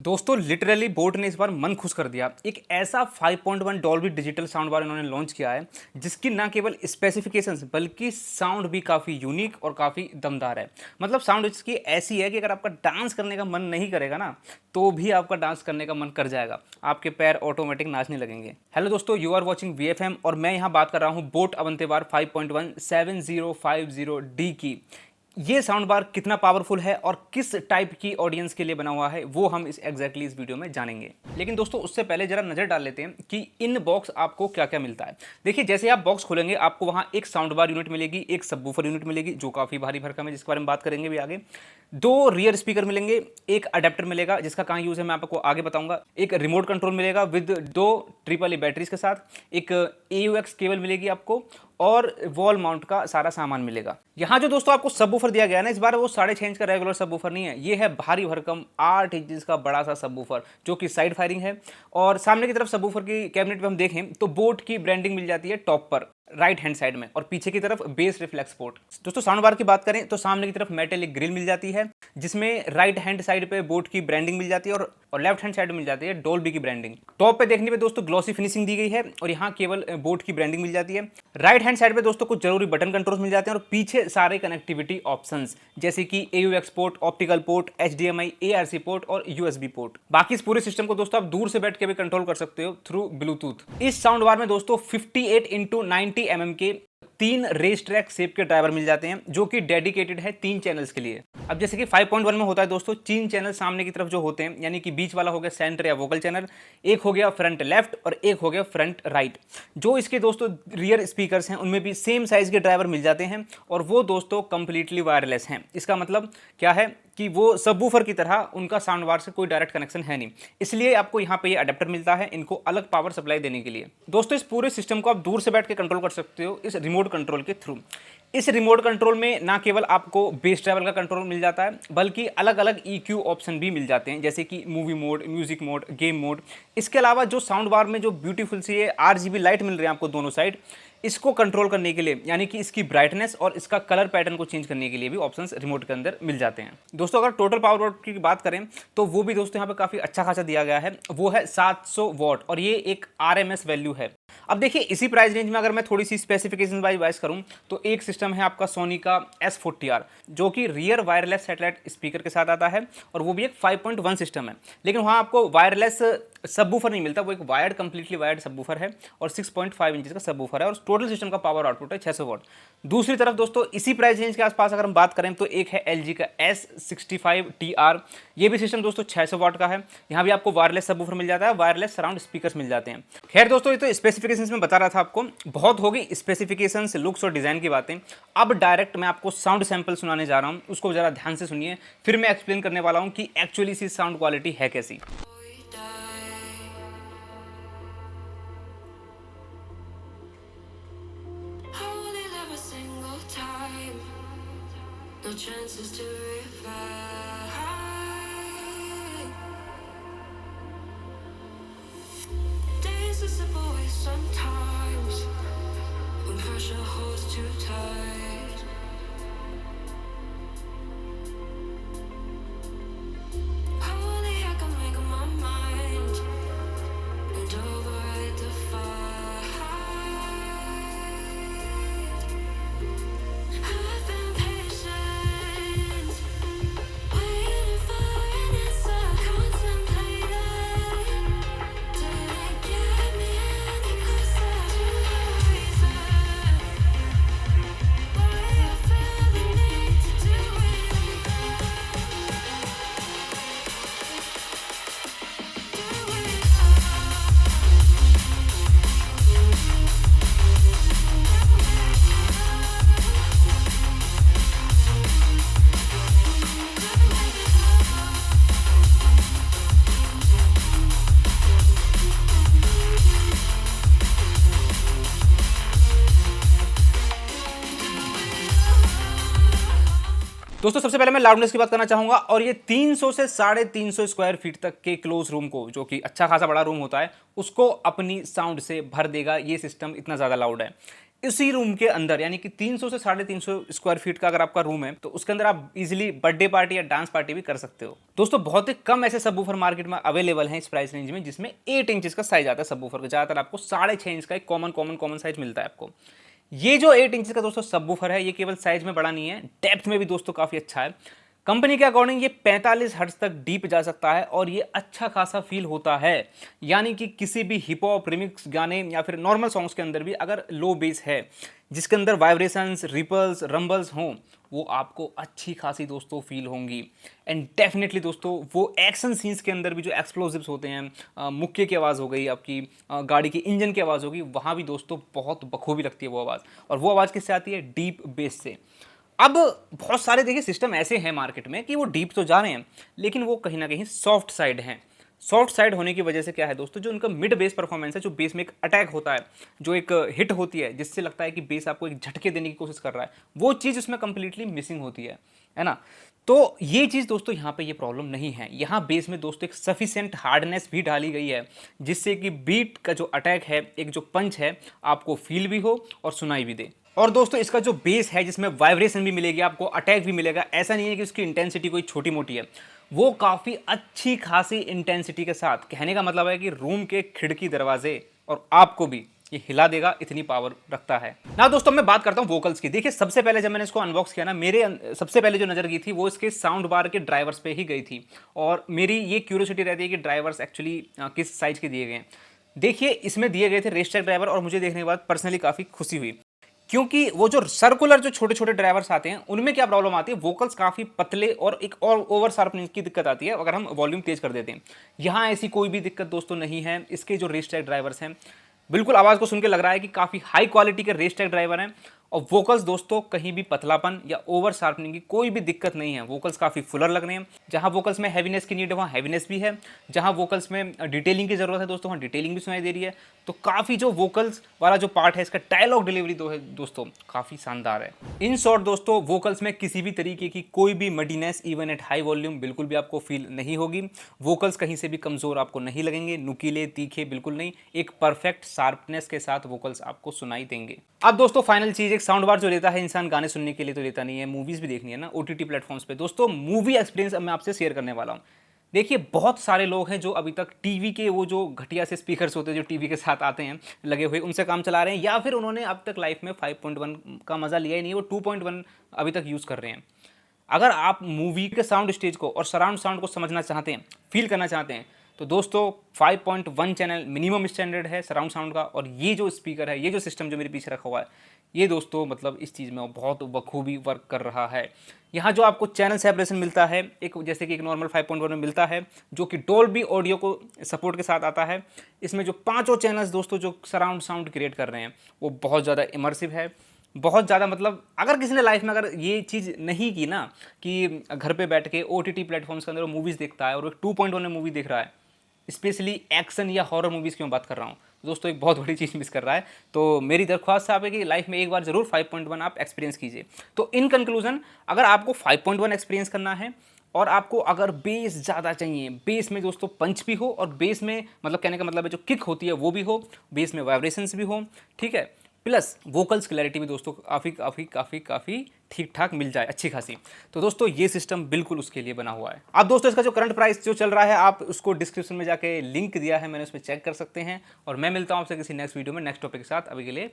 दोस्तों literally boat ने इस बार मन खुश कर दिया। एक ऐसा 5.1 डॉल्बी डिजिटल साउंड बार इन्होंने लॉन्च किया है जिसकी ना केवल स्पेसिफिकेशंस बल्कि साउंड भी काफ़ी यूनिक और काफ़ी दमदार है। मतलब साउंड इसकी ऐसी है कि अगर आपका डांस करने का मन नहीं करेगा ना तो भी आपका डांस करने का मन कर जाएगा, आपके पैर ऑटोमेटिक नाचने लगेंगे। हेलो दोस्तों, यू आर वॉचिंग VFM और मैं यहाँ बात कर रहा हूँ बोट अवंतीबार 5.1 7050D की। ये साउंड बार कितना पावरफुल है और किस टाइप की ऑडियंस के लिए बना हुआ है वो हम इस वीडियो में जानेंगे। लेकिन दोस्तों उससे पहले जरा नजर डाल लेते हैं कि इन बॉक्स आपको क्या क्या मिलता है। देखिए जैसे आप बॉक्स खोलेंगे आपको वहां एक साउंड बार यूनिट मिलेगी, एक सबवूफर यूनिट मिलेगी जो काफी भारी भरकम है जिसके बारे में बात करेंगे भी आगे। 2 रियर स्पीकर मिलेंगे, एक अडेप्टर मिलेगा जिसका कहाँ यूज है मैं आपको आगे बताऊंगा, एक रिमोट कंट्रोल मिलेगा विद 2 AAA बैटरीज के साथ, एक AUX केबल मिलेगी आपको और वॉल माउंट का सारा सामान मिलेगा। यहाँ जो दोस्तों आपको सबवूफर दिया गया है ना, इस बार वो 6.5 इंच का रेगुलर सबवूफर नहीं है, ये है भारी भरकम 8 इंच का बड़ा सा सबवूफर जो कि साइड फायरिंग है। और सामने की तरफ सबवूफर की कैबिनेट पे हम देखें तो बोट की ब्रांडिंग मिल जाती है टॉप पर राइट हैंड साइड में और पीछे की तरफ बेस रिफ्लेक्स पोर्ट। दोस्तों साउंड बार की बात करें तो सामने की तरफ मेटेलिक ग्रिल मिल जाती है जिसमें राइट हैंड साइड पे बोट की ब्रांडिंग मिल जाती है और लेफ्ट हैंड साइड में मिल जाती है डॉल्बी की ब्रांडिंग। टॉप पे देखने पे दोस्तों ग्लॉसी फिनिशिंग दी गई है और यहाँ केवल बोट की ब्रांडिंग मिल जाती है। राइट हैंड साइड पे दोस्तों कुछ जरूरी बटन कंट्रोल्स मिल जाते हैं और पीछे सारे कनेक्टिविटी ऑप्शंस जैसे कि AUX port, optical port, HDMI, ARC port और USB पोर्ट। बाकी इस पूरे सिस्टम को दोस्तों आप दूर से बैठ के भी कंट्रोल कर सकते हो थ्रू ब्लूटूथ। इस साउंड बार में दोस्तों 58x90 mm के 3 रेस ट्रैक शेप के ड्राइवर मिल जाते हैं जो कि डेडिकेटेड है 3 चैनल्स के लिए। अब जैसे कि 5.1 में होता है दोस्तों 3 चैनल सामने की तरफ जो होते हैं, यानी कि बीच वाला हो गया सेंटर या वोकल चैनल, एक हो गया फ्रंट लेफ्ट और एक हो गया फ्रंट राइट। जो इसके दोस्तों रियर स्पीकर्स हैं उनमें भी सेम साइज के ड्राइवर मिल जाते हैं और वो दोस्तों कंप्लीटली वायरलेस हैं। इसका मतलब क्या है कि वो सबवूफर की तरह उनका साउंड बार से कोई डायरेक्ट कनेक्शन है नहीं, इसलिए आपको यहाँ पे ये अडेप्टर मिलता है इनको अलग पावर सप्लाई देने के लिए। दोस्तों इस पूरे सिस्टम को आप दूर से बैठ के कंट्रोल कर सकते हो इस रिमोट कंट्रोल के थ्रू। इस रिमोट कंट्रोल में ना केवल आपको बेस ट्रैवल का कंट्रोल मिल जाता है बल्कि अलग अलग EQ ऑप्शन भी मिल जाते हैं जैसे कि movie mode, music mode, game mode. इसके अलावा जो साउंड बार में जो ब्यूटीफुल सी RGB लाइट मिल रही है आपको दोनों साइड, इसको कंट्रोल करने के लिए यानी कि इसकी ब्राइटनेस और इसका कलर पैटर्न को चेंज करने के लिए भी ऑप्शंस रिमोट के अंदर मिल जाते हैं। दोस्तों अगर टोटल पावर वॉट की बात करें तो वो भी दोस्तों यहाँ पे काफ़ी अच्छा खासा दिया गया है, वो है 700 वॉट और ये एक RMS वैल्यू है। अब देखिए इसी प्राइस रेंज में अगर मैं थोड़ी सी स्पेसिफिकेशन वाइज करूं तो एक सिस्टम है आपका सोनी का S40R जो कि रियर वायरलेस सैटेलाइट स्पीकर के साथ आता है और वो भी एक 5.1 सिस्टम है, लेकिन वहां आपको वायरलेस सबवूफर नहीं मिलता, वो एक वायर्ड कंप्लीटली वायर्ड सबवूफर है और 6.5 इंच का सबवूफर है और टोटल सिस्टम का पावर आउटपुट है 600 वॉट। दूसरी तरफ दोस्तों इसी प्राइस रेंज के आसपास अगर हम बात करें तो एक है LG का S65TR, ये भी सिस्टम दोस्तों 600 वॉट का है। यहाँ भी आपको वायरलेस सबवूफर मिल जाता है, वायरलेस सराउंड स्पीकर्स मिल जाते हैं। खैर दोस्तों ये तो स्पेसिफिकेशंस में बता रहा था आपको, बहुत हो गई स्पेसिफिकेशंस, लुक्स और डिजाइन की बातें। अब डायरेक्ट मैं आपको साउंड सैंपल सुनाने जा रहा हूँ, उसको जरा ध्यान से सुनिए, फिर मैं एक्सप्लेन करने वाला हूँ कि एक्चुअली इसकी साउंड क्वालिटी है कैसी। No chances to revive. Days are simple ways sometimes when pressure holds too tight. Only I can make up my mind and override the fight. I've been patient, waiting for an answer, contemplating. Didn't get me any closer to the reason why I feel the need to do it over. Do it दोस्तों सबसे पहले मैं loudness की बात करना चाहूंगा और ये 300 से 350 स्क्वायर फीट तक के क्लोज रूम को, जो कि अच्छा खासा बड़ा रूम होता है, उसको अपनी साउंड से भर देगा। ये सिस्टम इतना ज़्यादा लाउड है। इसी रूम के अंदर, यानी कि 300 से 350 स्क्वायर फीट का अगर आपका रूम है तो उसके अंदर आप इजीली बर्थडे पार्टी या डांस पार्टी भी कर सकते हो। दोस्तों बहुत ही कम ऐसे सबवूफर मार्केट में अवेलेबल हैं इस प्राइस रेंज में, जिसमें 8 इंचेस का साइज आता है सबवूफर का। ज्यादातर आपको 6.5 इंच का एक कॉमन साइज मिलता है आपको। ये जो 8 इंच का दोस्तों सबवूफर है, ये केवल साइज में बड़ा नहीं है, डेप्थ में भी दोस्तों काफी अच्छा है। कंपनी के अकॉर्डिंग ये 45 हर्ट्ज तक डीप जा सकता है और ये अच्छा खासा फील होता है। यानी कि किसी भी हिप हॉप रिमिक्स गाने या फिर नॉर्मल सॉन्ग्स के अंदर भी अगर लो बेस है जिसके अंदर वाइब्रेशंस, रिपल्स, रंबल्स हों, वो आपको अच्छी खासी दोस्तों फील होंगी। एंड डेफिनेटली दोस्तों वो एक्शन सीन्स के अंदर भी जो एक्सप्लोजिव्स होते हैं, मुक्के की आवाज़ हो गई, आपकी गाड़ी की इंजन की आवाज़ होगी, वहाँ भी दोस्तों बहुत बखूबी लगती है वो आवाज़। और वो आवाज़ किससे आती है? डीप बेस से। अब बहुत सारे देखिए सिस्टम ऐसे हैं मार्केट में कि वो डीप तो जा रहे हैं लेकिन वो कहीं ना कहीं सॉफ्ट साइड हैं। सॉफ्ट साइड होने की वजह से क्या है दोस्तों, जो उनका मिड बेस परफॉर्मेंस है, जो बेस में एक अटैक होता है, जो एक हिट होती है जिससे लगता है कि बेस आपको एक झटके देने की कोशिश कर रहा है, वो चीज़ उसमें कंप्लीटली मिसिंग होती है ना। तो ये चीज़ दोस्तों यहाँ पे ये प्रॉब्लम नहीं है। यहाँ बेस में दोस्तों एक सफिशिएंट हार्डनेस भी डाली गई है जिससे कि बीट का जो अटैक है, एक जो पंच है, आपको फील भी हो और सुनाई भी दे। और दोस्तों इसका जो बेस है जिसमें वाइब्रेशन भी मिलेगी, आपको अटैक भी मिलेगा। ऐसा नहीं है कि उसकी इंटेंसिटी कोई छोटी मोटी है, वो काफ़ी अच्छी खासी इंटेंसिटी के साथ, कहने का मतलब है कि रूम के खिड़की दरवाजे और आपको भी ये हिला देगा, इतनी पावर रखता है ना। दोस्तों मैं बात करता हूँ वोकल्स की। देखिए सबसे पहले जब मैंने इसको अनबॉक्स किया ना, मेरे सबसे पहले जो नज़र गई थी वो इसके साउंड बार के ड्राइवर्स पे ही गई थी। और मेरी ये क्यूरियोसिटी रहती है कि ड्राइवर्स एक्चुअली किस साइज के दिए गए हैं। देखिए इसमें दिए गए थे रेसट्रैक ड्राइवर और मुझे देखने के बाद पर्सनली काफ़ी खुशी हुई, क्योंकि वो जो सर्कुलर जो छोटे छोटे ड्राइवर्स आते हैं उनमें क्या प्रॉब्लम आती है, वोकल्स काफ़ी पतले और एक और ओवर शार्पनिंग की दिक्कत आती है अगर हम वॉल्यूम तेज कर देते हैं। यहाँ ऐसी कोई भी दिक्कत दोस्तों नहीं है। इसके जो रेसट्रैक ड्राइवर्स हैं, बिल्कुल आवाज़ को सुन के लग रहा है कि काफ़ी हाई क्वालिटी के रेसट्रैक ड्राइवर हैं। और वोकल्स दोस्तों कहीं भी पतलापन या ओवर शार्पनिंग की कोई भी दिक्कत नहीं है। वोकल्स काफ़ी फुलर लग रहे हैं। जहाँ वोकल्स में हैवीनेस की नीड है वहाँ हैवीनेस भी है, जहाँ वोकल्स में डिटेलिंग की ज़रूरत है दोस्तों वहाँ डिटेलिंग भी सुनाई दे रही है। तो काफ़ी जो वोकल्स वाला जो पार्ट है, इसका डायलॉग डिलीवरी दोस्तों काफ़ी शानदार है। इन शॉर्ट दोस्तों वोकल्स में किसी भी तरीके की कोई भी मडीनेस इवन एट हाई वॉल्यूम बिल्कुल भी आपको फील नहीं होगी। वोकल्स कहीं से भी कमज़ोर आपको नहीं लगेंगे, नुकीले तीखे बिल्कुल नहीं, एक परफेक्ट शार्पनेस के साथ वोकल्स आपको सुनाई देंगे। अब दोस्तों फाइनल चीज़, एक साउंड बार जो लेता है इंसान गाने सुनने के लिए तो लेता नहीं है, मूवीज़ भी देखनी है ना ओटीटी प्लेटफॉर्म्स पे। दोस्तों मूवी एक्सपीरियंस अब मैं आपसे शेयर करने वाला हूँ। देखिए बहुत सारे लोग हैं जो अभी तक टीवी के वो जो घटिया से स्पीकर्स होते हैं जो टीवी के साथ आते हैं लगे हुए, उनसे काम चला रहे हैं, या फिर उन्होंने अब तक लाइफ में 5.1 का मज़ा लिया ही नहीं, वो 2.1 अभी तक यूज़ कर रहे हैं। अगर आप मूवी के साउंड स्टेज को और सराउंड साउंड को समझना चाहते हैं, फील करना चाहते हैं, तो दोस्तों 5.1 चैनल मिनिमम स्टैंडर्ड है सराउंड साउंड का। और ये जो स्पीकर है, ये जो सिस्टम जो मेरे पीछे रखा हुआ है, ये दोस्तों मतलब इस चीज़ में बहुत बखूबी वर्क कर रहा है। यहाँ जो आपको चैनल सेपरेशन मिलता है, एक जैसे कि एक नॉर्मल 5.1 में मिलता है, जो कि डॉल्बी ऑडियो को सपोर्ट के साथ आता है, इसमें जो पांचों चैनल्स दोस्तों जो सराउंड साउंड क्रिएट कर रहे हैं वो बहुत ज़्यादा इमर्सिव है, बहुत ज़्यादा। मतलब अगर किसी ने लाइफ में अगर ये चीज़ नहीं की ना कि घर पे बैठ के ओटीटी प्लेटफॉर्म्स के अंदर वो मूवीज़ देखता है और वो 2.1 में मूवी देख रहा है, स्पेशली एक्शन या हॉरर मूवीज़ की मैं बात कर रहा हूँ, दोस्तों एक बहुत बड़ी चीज़ मिस कर रहा है। तो मेरी दरख्वास्त आप है कि लाइफ में एक बार ज़रूर 5.1 आप एक्सपीरियंस कीजिए। तो इन कंक्लूजन, अगर आपको 5.1 एक्सपीरियंस करना है और आपको अगर बेस ज़्यादा चाहिए, बेस में दोस्तों पंच भी हो और बेस में मतलब कहने का मतलब है जो किक होती है वो भी हो, बेस में वाइब्रेशंस भी हो, ठीक है, प्लस वोकल्स क्लैरिटी भी दोस्तों काफ़ी काफ़ी काफ़ी काफ़ी ठीक ठाक मिल जाए, अच्छी खासी। तो दोस्तों ये सिस्टम बिल्कुल उसके लिए बना हुआ है। अब दोस्तों इसका जो करंट प्राइस जो चल रहा है, आप उसको डिस्क्रिप्शन में जाके लिंक दिया है, मैंने उस पर चेक कर सकते हैं। और मैं मिलता हूँ आपसे किसी नेक्स्ट वीडियो में नेक्स्ट टॉपिक के साथ। अभी के लिए